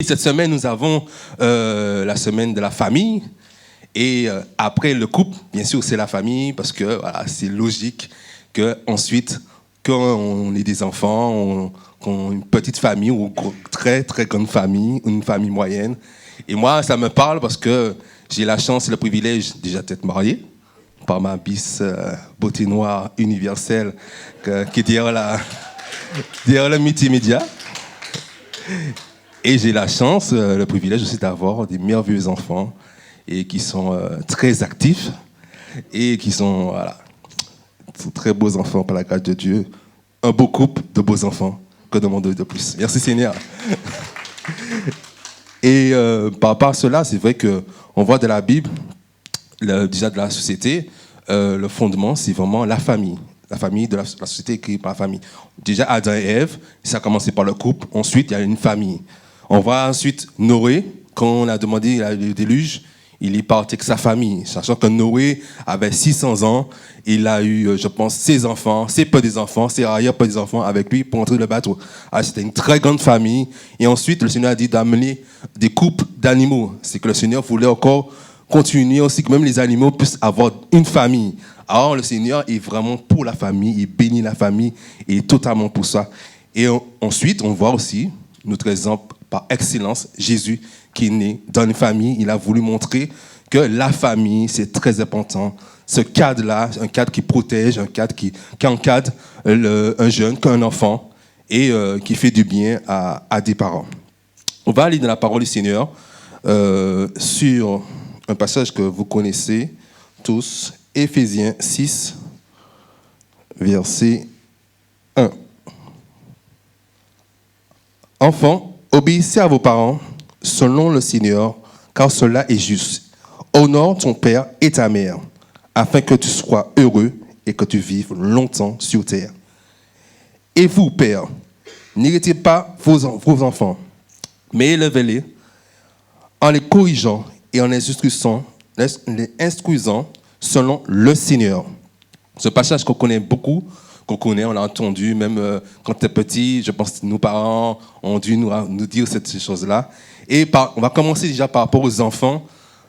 Cette semaine, nous avons la semaine de la famille. Et après le couple, bien sûr, c'est la famille, parce que voilà, c'est logique qu'ensuite, quand on ait des enfants, qu'on ait une petite famille ou une très, très grande famille, une famille moyenne. Et moi, ça me parle parce que j'ai la chance et le privilège déjà d'être marié par ma bis beauté noire universelle qui est derrière le multimédia. Et j'ai la chance, le privilège aussi d'avoir des merveilleux enfants et qui sont très actifs et qui sont, voilà, très beaux enfants par la grâce de Dieu. Un beau couple de beaux enfants. Que demander de plus? Merci Seigneur. Et par rapport à cela, c'est vrai qu'on voit de la Bible, déjà de la société, le fondement, c'est vraiment la famille. La famille de la société est créée par la famille. Déjà, Adam et Ève, ça a commencé par le couple. Ensuite, il y a une famille. On voit ensuite Noé, quand on a demandé le déluge, il est parti avec sa famille. Sachant que Noé avait 600 ans, il a eu, je pense, ses enfants, ses petits-enfants, ses arrière-petits-enfants avec lui pour entrer dans le bateau. Alors, c'était une très grande famille. Et ensuite, le Seigneur a dit d'amener des couples d'animaux. C'est que le Seigneur voulait encore continuer aussi que même les animaux puissent avoir une famille. Alors, le Seigneur est vraiment pour la famille, il bénit la famille, il est totalement pour ça. Et ensuite, on voit aussi notre exemple par excellence, Jésus, qui est né dans une famille. Il a voulu montrer que la famille, c'est très important. Ce cadre-là, un cadre qui protège, un cadre qui encadre un jeune, qu'un enfant, et qui fait du bien à des parents. On va aller dans la parole du Seigneur sur un passage que vous connaissez tous, Éphésiens 6, verset 1. Enfants, obéissez à vos parents selon le Seigneur, car cela est juste. Honore ton père et ta mère, afin que tu sois heureux et que tu vives longtemps sur terre. Et vous, pères, n'irritez pas vos enfants, mais élevez-les en les corrigeant et en les instruisant selon le Seigneur. Ce passage qu'on connaît beaucoup, on l'a entendu, même quand tu es petit, je pense que nos parents ont dû nous dire ces choses-là. Et on va commencer déjà par rapport aux enfants.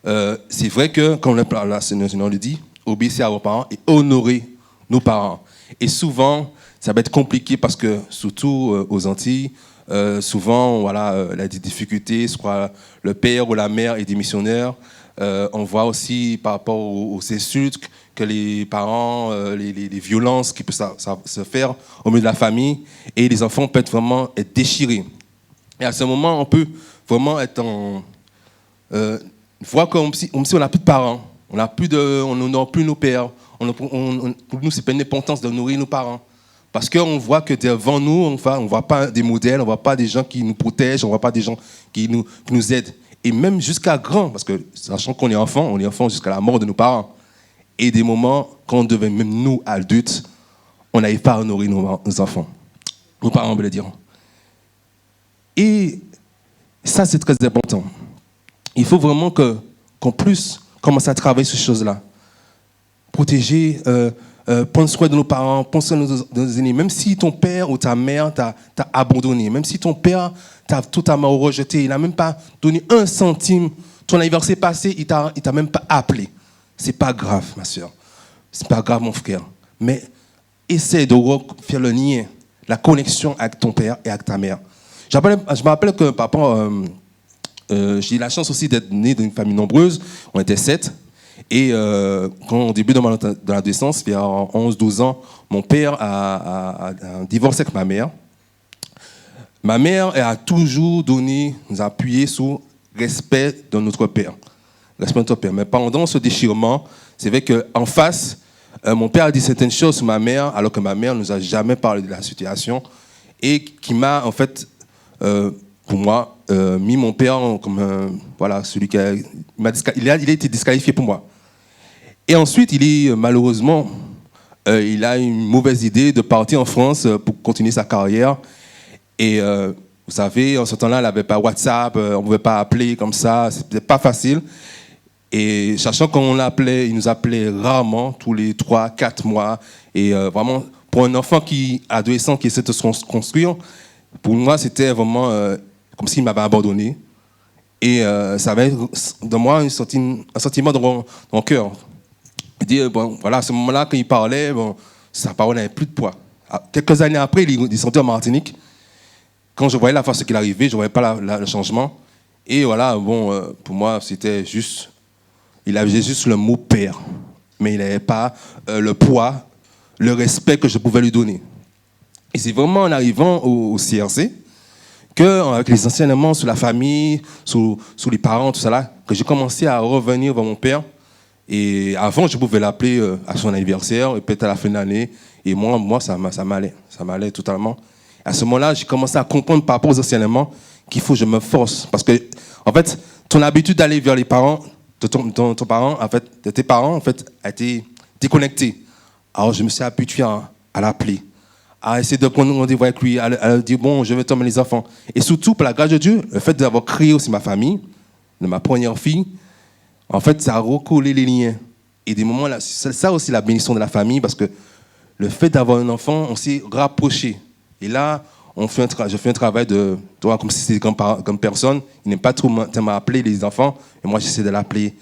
C'est vrai que, comme le Seigneur le dit, obéissez à vos parents et honorez nos parents. Et souvent, ça va être compliqué parce que, surtout aux Antilles, souvent, voilà, il y a des difficultés, soit le père ou la mère est démissionnaire. On voit aussi par rapport aux insultes que les parents, les violences qui peuvent se faire au milieu de la famille, et les enfants peuvent vraiment être déchirés. Et à ce moment, on peut vraiment être voir comme si on n'a plus de parents, on n'honore plus nos pères. Pour nous, c'est pas une importance de nourrir nos parents. Parce qu'on voit que devant nous, on ne voit pas des modèles, on ne voit pas des gens qui nous protègent, on ne voit pas des gens qui nous aident. Et même jusqu'à grand, parce que sachant qu'on est enfant jusqu'à la mort de nos parents. Et des moments, quand on devient même nous, adultes, on n'arrive pas à honorer nos enfants. Nos parents, on veut le dire. Et ça, c'est très important. Il faut vraiment qu'on puisse commencer à travailler sur ces choses-là. Protéger, prendre soin de nos parents, prendre soin de nos aînés. Même si ton père ou ta mère t'a abandonné, même si ton père t'a totalement rejeté, il n'a même pas donné un centime, ton anniversaire passé, il t'a même pas appelé. C'est pas grave, ma soeur. C'est pas grave, mon frère. Mais essaie de faire le lien, la connexion avec ton père et avec ta mère. Je me rappelle que papa, j'ai eu la chance aussi d'être né dans une famille nombreuse. On était 7. Et quand au début de l'adolescence, vers 11-12 ans, mon père a divorcé avec ma mère. Ma mère a toujours nous a appuyé sur le respect de notre père. Respect de notre père. Mais pendant ce déchirement, c'est vrai qu'en face, mon père a dit certaines choses sur ma mère, alors que ma mère ne nous a jamais parlé de la situation, et qui m'a, en fait, pour moi, mis mon père comme voilà, celui qui il a été disqualifié pour moi. Et ensuite, malheureusement, il a une mauvaise idée de partir en France pour continuer sa carrière. Et vous savez, en ce temps-là, il n'avait pas WhatsApp, on ne pouvait pas appeler comme ça, c'était pas facile. Et sachant qu'on l'appelait, il nous appelait rarement, tous les 3-4 mois. Et vraiment, pour un enfant adolescent qui essaie de se construire, pour moi, c'était vraiment comme s'il m'avait abandonné. Et ça avait de moi un sentiment dans mon cœur. Il dit, bon, voilà, à ce moment-là, quand il parlait, bon, sa parole n'avait plus de poids. Quelques années après, il est sorti en Martinique. Quand je voyais la façon qu'il arrivait, je ne voyais pas le changement. Et voilà, bon, pour moi, c'était juste... Il avait juste le mot père. Mais il n'avait pas le poids, le respect que je pouvais lui donner. Et c'est vraiment en arrivant au CRC qu'avec les enseignements sur la famille, sur les parents, tout ça là, que j'ai commencé à revenir vers mon père. Et avant, je pouvais l'appeler à son anniversaire, et peut-être à la fin de l'année. Et moi ça m'allait totalement. À ce moment-là, j'ai commencé à comprendre par rapport aux enseignements qu'il faut que je me force. Parce que, en fait, ton habitude d'aller vers les parents, de ton parent, en fait, de tes parents, en fait, a été déconnectée. Alors, je me suis habitué à l'appeler, à essayer de prendre rendez-vous avec lui, à dire, bon, je vais t'emmener les enfants. Et surtout, par la grâce de Dieu, le fait d'avoir créé aussi ma famille, de ma première fille, en fait, ça a recollé les liens. Et des moments là, c'est ça aussi la bénédiction de la famille, parce que le fait d'avoir un enfant, on s'est rapproché. Et là, je fais un travail de, toi, comme si c'était comme personne. Il n'aime pas trop m'appeler les enfants, et moi j'essaie de l'appeler.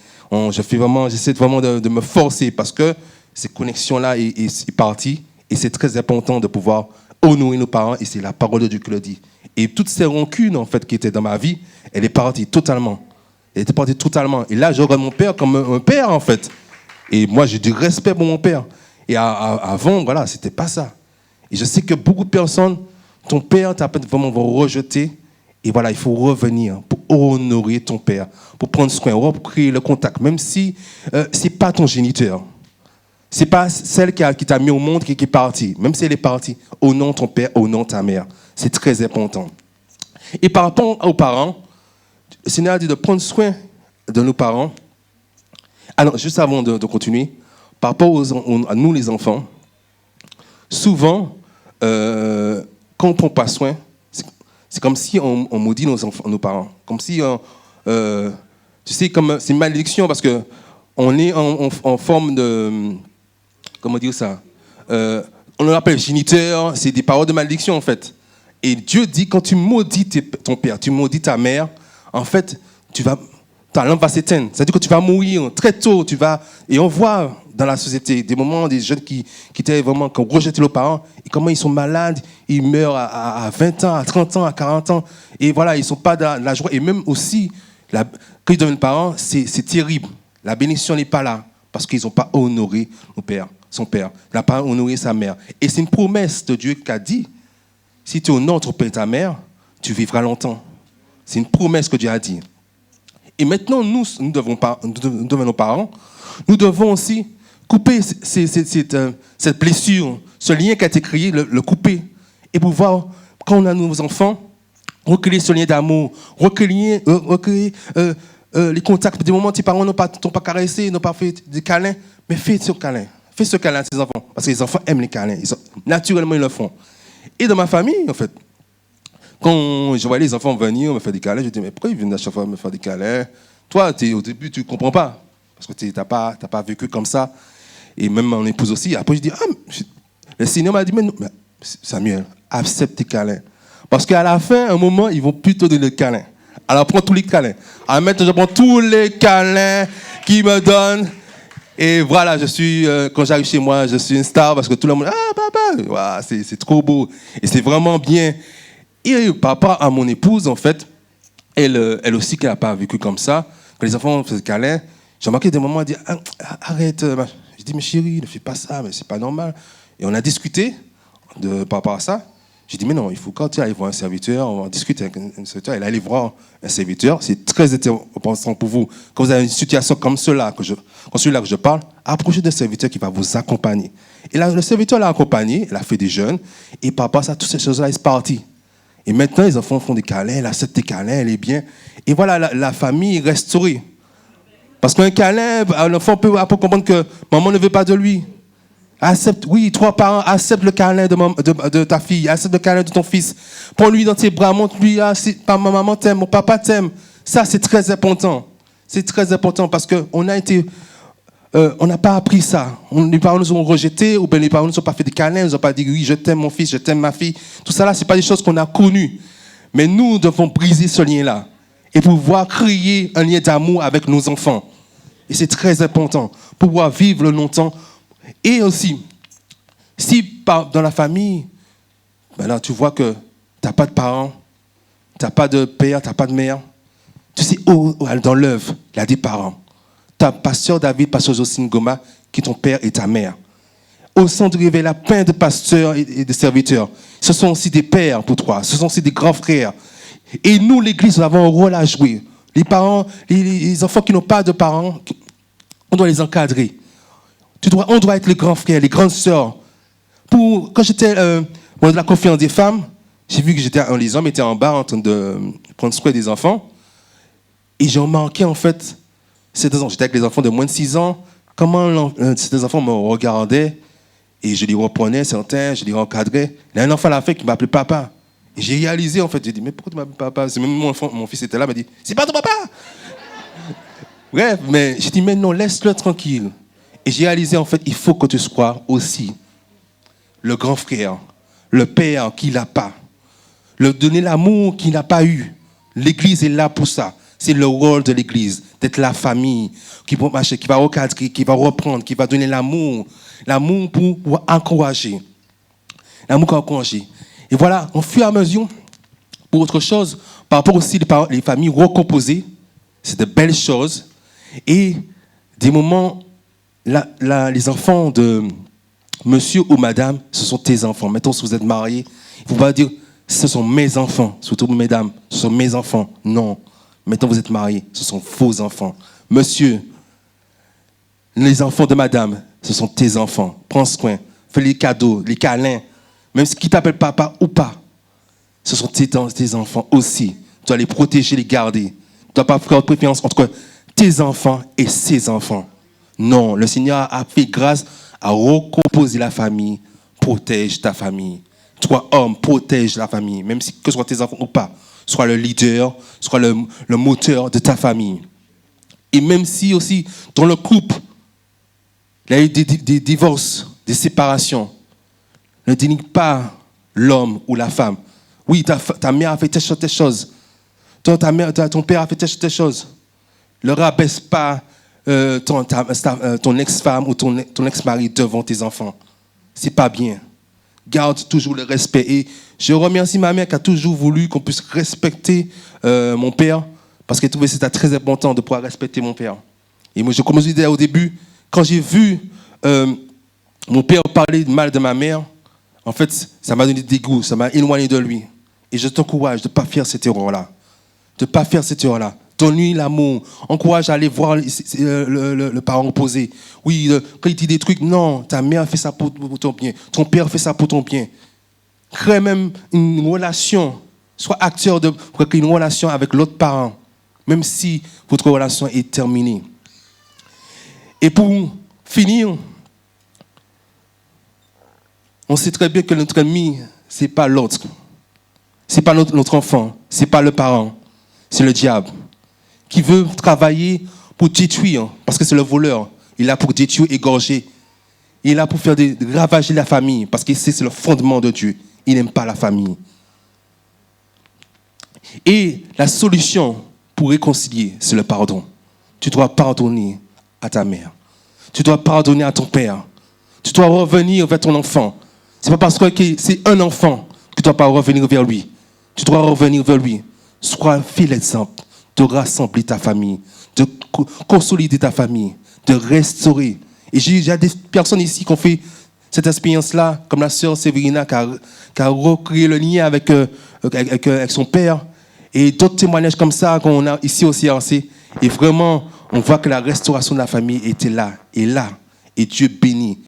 J'essaie vraiment de me forcer, parce que cette connexion-là est partie, et c'est très important de pouvoir honorer nos parents, et c'est la parole de Dieu qui le dit. Et toutes ces rancunes, en fait, qui étaient dans ma vie, elle est partie totalement. Elle était partie totalement. Et là, je regarde mon père comme un père, en fait. Et moi, j'ai du respect pour mon père. Et avant, voilà, c'était pas ça. Et je sais que beaucoup de personnes, ton père t'a peut-être vraiment rejeté. Et voilà, il faut revenir pour honorer ton père, pour prendre soin, pour créer le contact, même si c'est pas ton géniteur. C'est pas celle qui t'a mis au monde qui est partie. Même si elle est partie, honore ton père, honore ta mère. C'est très important. Et par rapport aux parents, le Seigneur a dit de prendre soin de nos parents. Alors, juste avant de continuer, par rapport à nous les enfants, souvent, quand on ne prend pas soin, c'est comme si on maudit nos parents. Comme si, tu sais, c'est une malédiction parce qu'on est en forme de... Comment dire ça, on l'appelle géniteur, c'est des paroles de malédiction en fait. Et Dieu dit, quand tu maudis ton père, tu maudis ta mère, en fait, ta lampe va s'éteindre. C'est-à-dire que tu vas mourir très tôt. Et on voit dans la société des moments, des jeunes qui ont rejeté leurs parents, et comment ils sont malades, ils meurent à 20 ans, à 30 ans, à 40 ans. Et voilà, ils ne sont pas dans la joie. Et même aussi, quand ils deviennent parents, c'est terrible. La bénédiction n'est pas là, parce qu'ils n'ont pas honoré son père. Il n'a pas honoré sa mère. Et c'est une promesse de Dieu qui a dit, si tu honores ton père et ta mère, tu vivras longtemps. C'est une promesse que Dieu a dit. Et maintenant, nous devons nos parents, nous devons aussi couper cette blessure, ce lien qui a été créé, le couper. Et pouvoir, quand on a nos enfants, recueillir ce lien d'amour, recueillir les contacts. Des moments où tes parents n'ont pas caressé, n'ont pas fait des câlins, mais fais ce câlin. Fais ce câlin à tes enfants. Parce que les enfants aiment les câlins. Naturellement, ils le font. Et dans ma famille, en fait, quand je voyais les enfants venir me faire des câlins, je disais, mais pourquoi ils viennent à chaque fois me faire des câlins? Toi, au début, tu ne comprends pas. Parce que tu n'as pas vécu comme ça. Et même mon épouse aussi. Après, je dis, le Seigneur m'a dit, mais Samuel, accepte tes câlins. Parce qu'à la fin, à un moment, ils vont plutôt donner le câlin. Alors, prends tous les câlins. Alors maintenant, je prends tous les câlins qu'ils me donnent. Et voilà, quand j'arrive chez moi, je suis une star parce que tout le monde, papa, c'est trop beau. Et c'est vraiment bien. Et par rapport à mon épouse, en fait, elle aussi, qui n'a pas vécu comme ça, quand les enfants faisaient câlin, j'ai remarqué des moments, elle dit, arrête. Je dis, mais chérie, ne fais pas ça, mais c'est pas normal. Et on a discuté par rapport à ça. J'ai dit, mais non, il faut quand tu ailles voir un serviteur, on va discuter avec un serviteur. Elle est allée voir un serviteur. C'est très important pour vous. Quand vous avez une situation comme celui-là que je parle, approchez d'un serviteur qui va vous accompagner. Et là, le serviteur l'a accompagné, il a fait des jeûnes. Et par rapport à ça, toutes ces choses-là, il est parti. Et maintenant, les enfants font des câlins, elle accepte des câlins, elle est bien. Et voilà, la famille est restaurée. Parce qu'un câlin, l'enfant peut comprendre que maman ne veut pas de lui. Accepte, oui, trois parents, accepte le câlin de ta fille, accepte le câlin de ton fils. Prends-lui dans tes bras, montre-lui, ma maman t'aime, mon papa t'aime. Ça, c'est très important. C'est très important parce qu'on n'a pas appris ça. Les parents nous ont rejetés, ou bien les parents ne nous ont pas fait des câlins, ils nous ont pas dit, oui, je t'aime mon fils, je t'aime ma fille. Tout ça là, c'est pas des choses qu'on a connues. Mais nous devons briser ce lien-là et pouvoir créer un lien d'amour avec nos enfants. Et c'est très important pour pouvoir vivre longtemps. Et aussi, si dans la famille, ben là, tu vois que tu n'as pas de parents, tu n'as pas de père, tu n'as pas de mère, tu sais, dans l'œuvre, il y a des parents. Tu as pasteur David, pasteur Jocelyne Goma, qui est ton père et ta mère. Au centre du réveil, plein de pasteurs et de serviteurs. Ce sont aussi des pères pour toi, ce sont aussi des grands frères. Et nous, l'Église, nous avons un rôle à jouer. Les parents, les enfants qui n'ont pas de parents, on doit les encadrer. On doit être les grands frères, les grandes sœurs. Quand j'étais dans la conférence des femmes, j'ai vu que les hommes étaient en bas en train de prendre soin des enfants. Et j'ai remarqué, en fait, j'étais avec les enfants de moins de 6 ans, comment ces enfants me regardaient et je les reprenais, certains, je les encadrais. Il y a un enfant à la fin qui m'appelait papa. Et j'ai réalisé, en fait, j'ai dit, mais pourquoi tu m'appelles papa? C'est même mon fils était là, il m'a dit, c'est pas ton papa! Bref, mais j'ai dit, mais non, laisse-le tranquille. Et j'ai réalisé, en fait, il faut que tu sois aussi le grand frère, le père qu'il n'a pas, donner l'amour qu'il n'a pas eu. L'Église est là pour ça. C'est le rôle de l'Église, d'être la famille qui va marcher, qui va recadrer, qui va reprendre, qui va donner l'amour. L'amour pour encourager. L'amour pour encourager. Et voilà, au fur et à mesure, pour autre chose, par rapport aussi les familles recomposées, c'est de belles choses. Et des moments, les enfants de monsieur ou madame, ce sont tes enfants. Mettons, si vous êtes mariés, il ne faut pas dire, ce sont mes enfants, surtout mesdames, ce sont mes enfants. Non. Mettons, vous êtes mariés, ce sont vos enfants. Monsieur, les enfants de madame, ce sont tes enfants. Prends soin, fais les cadeaux, les câlins. Même si qui t'appelle papa ou pas, ce sont tes enfants aussi. Tu dois les protéger, les garder. Tu ne dois pas faire de préférence entre tes enfants et ses enfants. Non, le Seigneur a fait grâce à recomposer la famille. Protège ta famille. Toi, homme, protège la famille. Même si que ce soit tes enfants ou pas. Sois le leader, sois le moteur de ta famille. Et même si aussi, dans le couple, il y a eu des divorces, des séparations, ne dénigre pas l'homme ou la femme. Oui, ta mère a fait telle chose. Ton père a fait telle chose. Ne rabaisse pas ton ex-femme ou ton ex-mari devant tes enfants. C'est pas bien. Garde toujours le respect. Et je remercie ma mère qui a toujours voulu qu'on puisse respecter mon père, parce qu'elle trouvait que c'était très important de pouvoir respecter mon père. Et moi, comme je disais au début, quand j'ai vu mon père parler mal de ma mère, en fait, ça m'a donné des dégoûts, ça m'a éloigné de lui. Et je t'encourage de ne pas faire cette erreur-là. De ne pas faire cette erreur-là. Donne-lui l'amour. Encourage à aller voir le parent opposé. Oui, quand il dit des trucs, non, ta mère fait ça pour ton bien. Ton père fait ça pour ton bien. Crée même une relation. Sois acteur pour créer une relation avec l'autre parent, même si votre relation est terminée. Et pour finir, on sait très bien que notre ennemi, ce n'est pas l'autre. Ce n'est pas notre enfant. Ce n'est pas le parent. C'est le diable qui veut travailler pour détruire, parce que c'est le voleur. Il est là pour détruire, égorger. Il est là pour faire ravager la famille, parce que c'est le fondement de Dieu. Il n'aime pas la famille. Et la solution pour réconcilier, c'est le pardon. Tu dois pardonner à ta mère. Tu dois pardonner à ton père. Tu dois revenir vers ton enfant. Ce n'est pas parce que c'est un enfant que tu ne dois pas revenir vers lui. Tu dois revenir vers lui. Sois fais l'exemple de rassembler ta famille, de consolider ta famille, de restaurer. Et il y a des personnes ici qui ont fait cette expérience-là, comme la sœur Séverina qui a recréé le lien avec son père. Et d'autres témoignages comme ça qu'on a ici aussi lancés. Et vraiment, on voit que la restauration de la famille était là. Et Dieu bénit.